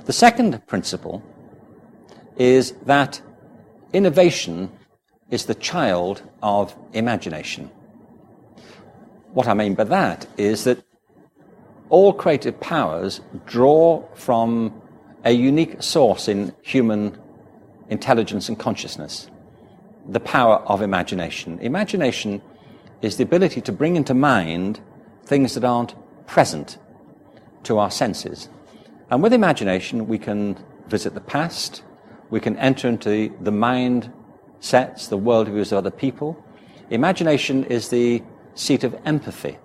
The second principle is that innovation is the child of imagination. What I mean by that is that all creative powers draw from a unique source in human intelligence and consciousness, the power of imagination. Imagination is the ability to bring into mind things that aren't present to our senses. And with imagination, we can visit the past, we can enter into the mind sets, the worldviews of other people. Imagination is the seat of empathy,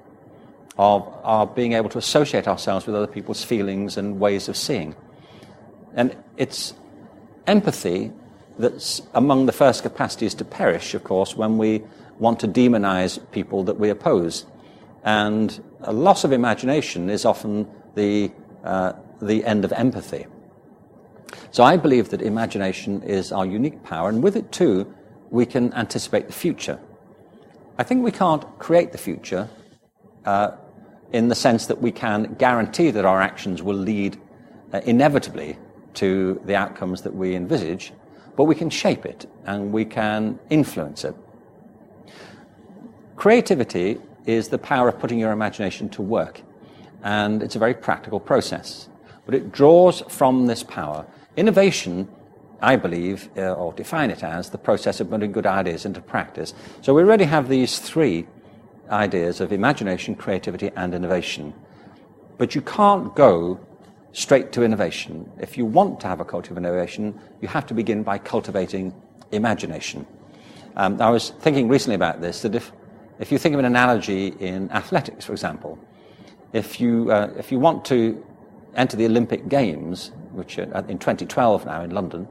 of our being able to associate ourselves with other people's feelings and ways of seeing. And it's empathy that's among the first capacities to perish, of course, when we want to demonize people that we oppose. And a loss of imagination is often the end of empathy. So I believe that imagination is our unique power, and with it too, we can anticipate the future. I think we can't create the future in the sense that we can guarantee that our actions will lead inevitably to the outcomes that we envisage, but we can shape it and we can influence it. Creativity is the power of putting your imagination to work, and it's a very practical process, but it draws from this power. Innovation, I believe, or define it as, the process of putting good ideas into practice. So we already have these three ideas of imagination, creativity, and innovation. But you can't go straight to innovation. If you want to have a culture of innovation, you have to begin by cultivating imagination. I was thinking recently about this, that if you think of an analogy in athletics, for example, if you want to enter the Olympic Games, which are in 2012 now in London,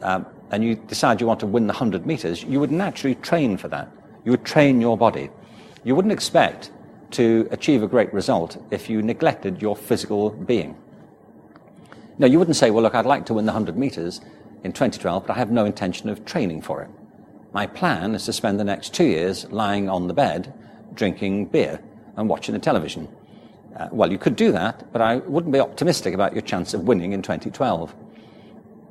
and you decide you want to win the 100 meters, you would naturally train for that. You would train your body. You wouldn't expect to achieve a great result if you neglected your physical being. No, you wouldn't say, well, look, I'd like to win the 100 meters in 2012, but I have no intention of training for it. My plan is to spend the next 2 years lying on the bed, drinking beer and watching the television. Well, you could do that, but I wouldn't be optimistic about your chance of winning in 2012.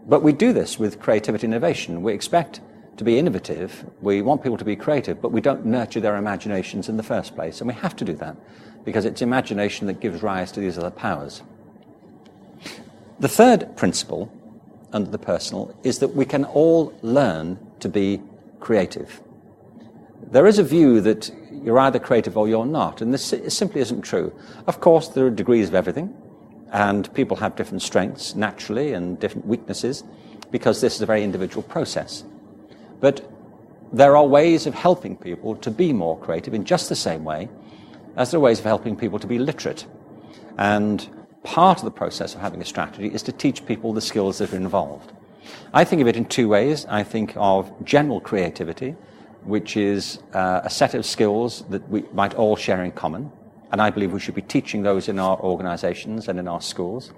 But we do this with creativity and innovation. We expect to be innovative, we want people to be creative, but we don't nurture their imaginations in the first place. And we have to do that, because it's imagination that gives rise to these other powers. The third principle, under the personal, is that we can all learn to be creative. There is a view that you're either creative or you're not, and this simply isn't true. Of course, there are degrees of everything, and people have different strengths naturally and different weaknesses, because this is a very individual process. But there are ways of helping people to be more creative in just the same way as there are ways of helping people to be literate. And part of the process of having a strategy is to teach people the skills that are involved. I think of it in two ways. I think of general creativity, which is a set of skills that we might all share in common, and I believe we should be teaching those in our organizations and in our schools.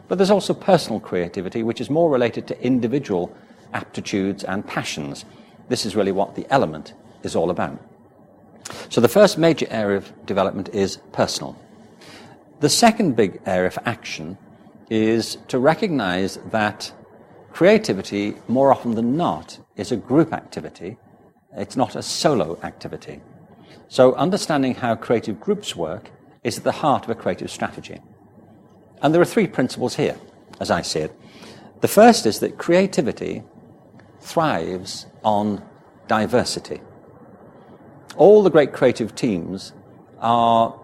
But there's also personal creativity, which is more related to individual aptitudes and passions. This is really what the element is all about. So the first major area of development is personal. The second big area for action is to recognize that creativity, more often than not, is a group activity. It's not a solo activity. So understanding how creative groups work is at the heart of a creative strategy. And there are three principles here, as I see it. The first is that creativity thrives on diversity. All the great creative teams are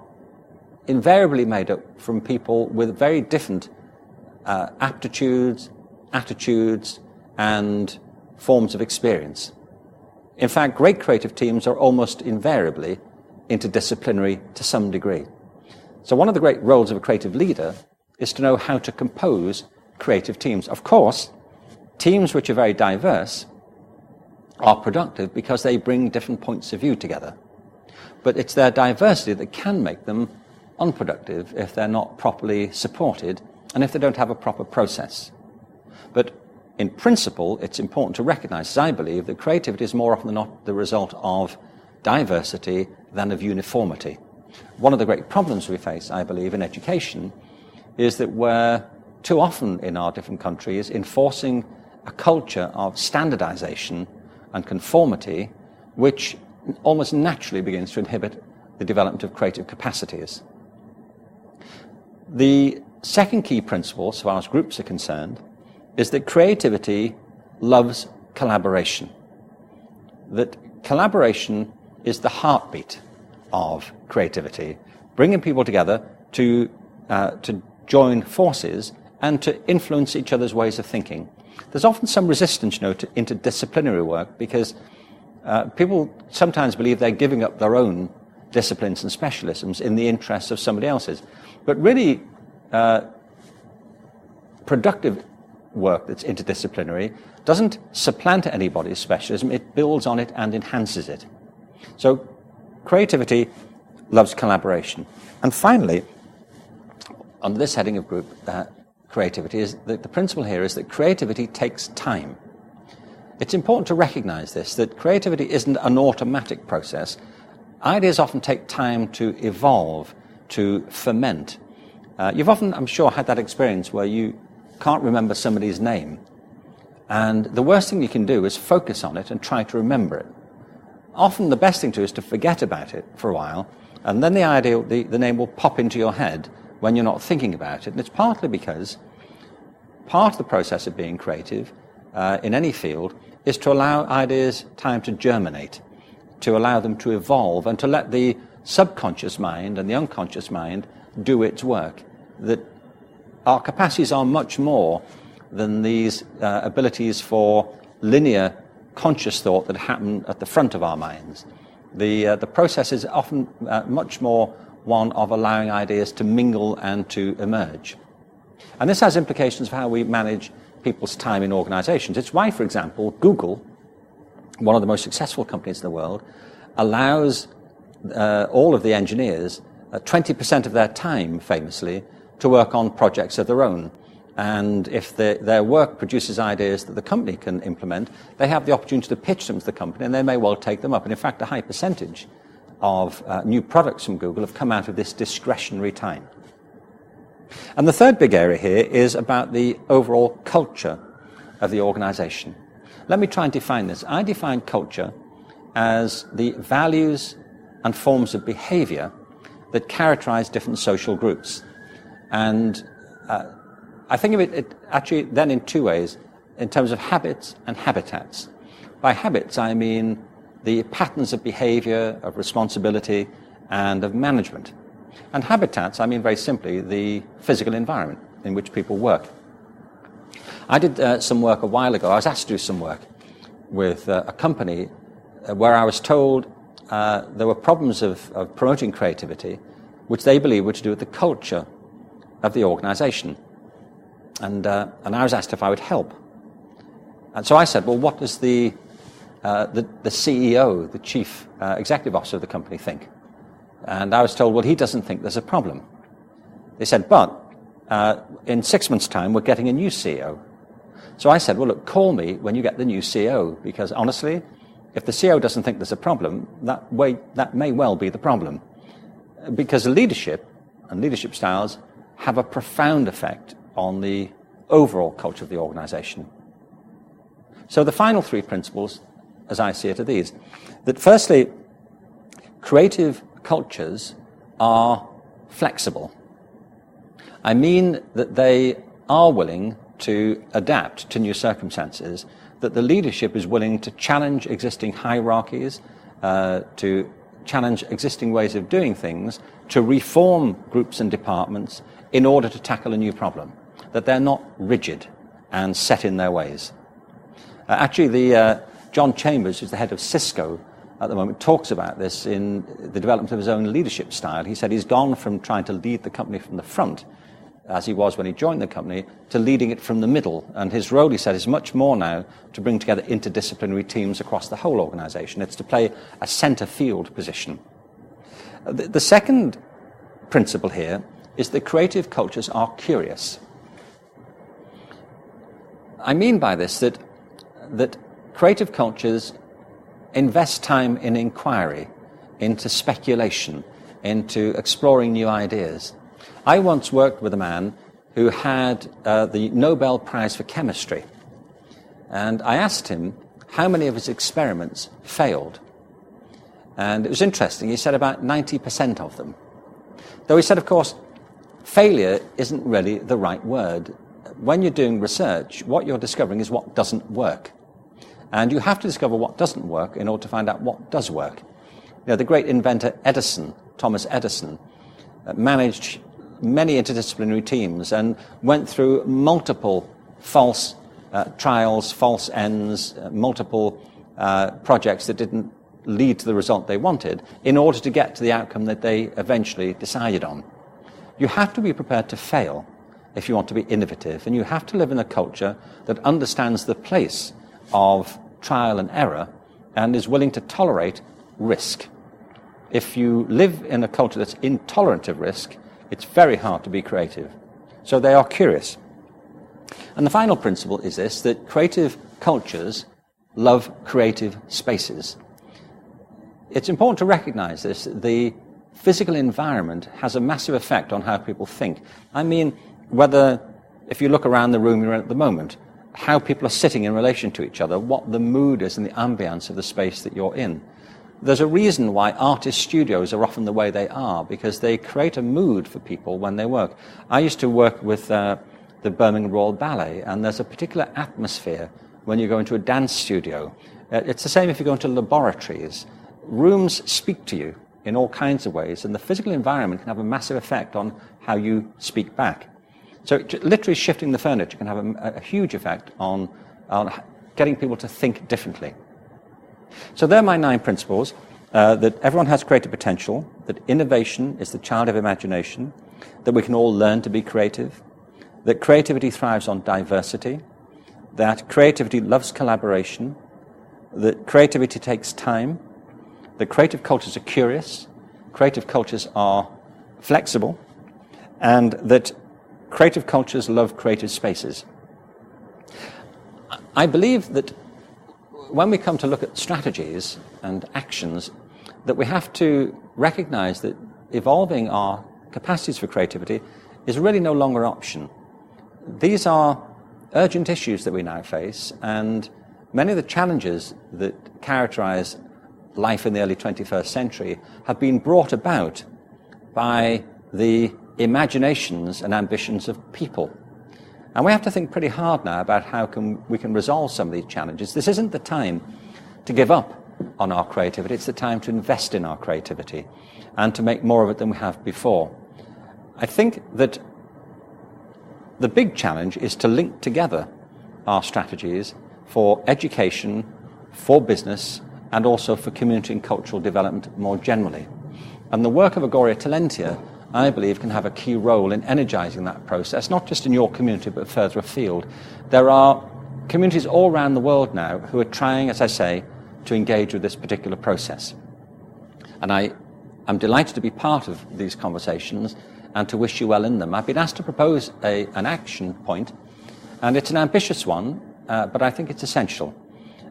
invariably made up from people with very different aptitudes, attitudes, and forms of experience. In fact, great creative teams are almost invariably interdisciplinary to some degree. So one of the great roles of a creative leader is to know how to compose creative teams. Of course, teams which are very diverse are productive because they bring different points of view together. But it's their diversity that can make them unproductive if they're not properly supported and if they don't have a proper process. But in principle, it's important to recognize, as I believe, that creativity is more often than not the result of diversity than of uniformity. One of the great problems we face, I believe, in education is that where too often in our different countries enforcing a culture of standardization and conformity, which almost naturally begins to inhibit the development of creative capacities. The second key principle, so far as groups are concerned, is that creativity loves collaboration. That collaboration is the heartbeat of creativity, bringing people together to join forces and to influence each other's ways of thinking. There's often some resistance, to interdisciplinary work because people sometimes believe they're giving up their own disciplines and specialisms in the interests of somebody else's. But really, productive work that's interdisciplinary doesn't supplant anybody's specialism, it builds on it and enhances it. So creativity loves collaboration. And finally, under this heading of group creativity, is that the principle here is that creativity takes time. It's important to recognize this, that creativity isn't an automatic process. Ideas often take time to evolve, to ferment. You've often, I'm sure, had that experience where you can't remember somebody's name. And the worst thing you can do is focus on it and try to remember it. Often the best thing to do is to forget about it for a while, and then the name will pop into your head when you're not thinking about it. And it's partly because part of the process of being creative in any field is to allow ideas time to germinate, to allow them to evolve, and to let the subconscious mind and the unconscious mind do its work. That our capacities are much more than these abilities for linear conscious thought that happen at the front of our minds. The process is often much more one of allowing ideas to mingle and to emerge. And this has implications for how we manage people's time in organizations. It's why, for example, Google, one of the most successful companies in the world, allows all of the engineers 20% of their time, famously, to work on projects of their own. And if their work produces ideas that the company can implement, they have the opportunity to pitch them to the company, and they may well take them up. And in fact, a high percentage of new products from Google have come out of this discretionary time. And the third big area here is about the overall culture of the organization. Let me try and define this. I define culture as the values and forms of behavior that characterize different social groups. And I think of it actually then in two ways, in terms of habits and habitats. By habits, I mean the patterns of behavior, of responsibility, and of management. And habitats, I mean very simply the physical environment in which people work. I did some work a while ago. I was asked to do some work with a company where I was told there were problems of promoting creativity, which they believed were to do with the culture of the organization. And I was asked if I would help. And so I said, well, what does the CEO, the chief executive officer of the company, think? And I was told, well, he doesn't think there's a problem. They said, but in 6 months' time, we're getting a new CEO. So I said, well, look, call me when you get the new CEO, because honestly, if the CEO doesn't think there's a problem, that may well be the problem. Because leadership and leadership styles have a profound effect on the overall culture of the organization. So the final three principles, as I see it, are these. That firstly, creative cultures are flexible. I mean that they are willing to adapt to new circumstances, that the leadership is willing to challenge existing hierarchies, to challenge existing ways of doing things, to reform groups and departments in order to tackle a new problem, that they're not rigid and set in their ways. Actually, John Chambers, who's the head of Cisco at the moment, talks about this in the development of his own leadership style. He said he's gone from trying to lead the company from the front, as he was when he joined the company, to leading it from the middle. And his role, he said, is much more now to bring together interdisciplinary teams across the whole organization. It's to play a center field position. The second principle here is that creative cultures are curious. I mean by this that creative cultures invest time in inquiry, into speculation, into exploring new ideas. I once worked with a man who had the Nobel Prize for Chemistry. And I asked him how many of his experiments failed. And it was interesting. He said about 90% of them. Though he said, of course, failure isn't really the right word. When you're doing research, what you're discovering is what doesn't work. And you have to discover what doesn't work in order to find out what does work. You know, the great inventor Edison, Thomas Edison, managed many interdisciplinary teams and went through multiple false trials, false ends, multiple projects that didn't lead to the result they wanted in order to get to the outcome that they eventually decided on. You have to be prepared to fail if you want to be innovative, and you have to live in a culture that understands the place of trial and error and is willing to tolerate risk. If you live in a culture that's intolerant of risk, it's very hard to be creative. So they are curious. And the final principle is this, that creative cultures love creative spaces. It's important to recognize this. The physical environment has a massive effect on how people think. I mean, whether, if you look around the room you're in at the moment, how people are sitting in relation to each other, what the mood is and the ambience of the space that you're in. There's a reason why artist studios are often the way they are, because they create a mood for people when they work. I used to work with the Birmingham Royal Ballet, and there's a particular atmosphere when you go into a dance studio. It's the same if you go into laboratories. Rooms speak to you in all kinds of ways, and the physical environment can have a massive effect on how you speak back. So literally shifting the furniture can have a huge effect on getting people to think differently. So there are my 9 principles, that everyone has creative potential, that innovation is the child of imagination, that we can all learn to be creative, that creativity thrives on diversity, that creativity loves collaboration, that creativity takes time, that creative cultures are curious, creative cultures are flexible, and that creative cultures love creative spaces. I believe that when we come to look at strategies and actions, that we have to recognize that evolving our capacities for creativity is really no longer an option. These are urgent issues that we now face, and many of the challenges that characterize life in the early 21st century have been brought about by the imaginations and ambitions of people. And we have to think pretty hard now about how we can resolve some of these challenges. This isn't the time to give up on our creativity. It's the time to invest in our creativity and to make more of it than we have before. I think that the big challenge is to link together our strategies for education, for business, and also for community and cultural development more generally. And the work of Agoratalentia, I believe, can have a key role in energizing that process, not just in your community, but further afield. There are communities all around the world now who are trying, as I say, to engage with this particular process. And I'm delighted to be part of these conversations and to wish you well in them. I've been asked to propose an action point, and it's an ambitious one, but I think it's essential.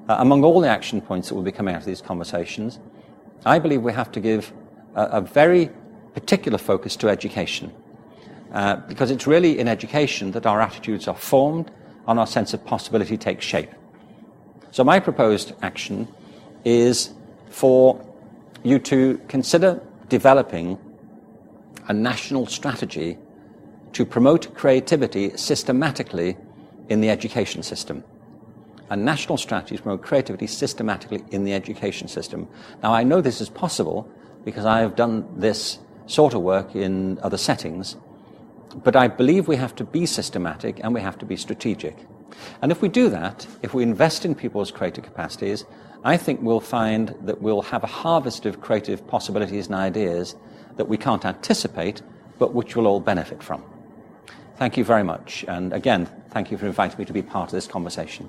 Among all the action points that will be coming out of these conversations, I believe we have to give a very particular focus to education, because it's really in education that our attitudes are formed and our sense of possibility takes shape. So my proposed action is for you to consider developing a national strategy to promote creativity systematically in the education system. A national strategy to promote creativity systematically in the education system. Now, I know this is possible because I have done this sort of work in other settings, but I believe we have to be systematic and we have to be strategic. And if we do that, if we invest in people's creative capacities, I think we'll find that we'll have a harvest of creative possibilities and ideas that we can't anticipate, but which we'll all benefit from. Thank you very much. And again, thank you for inviting me to be part of this conversation.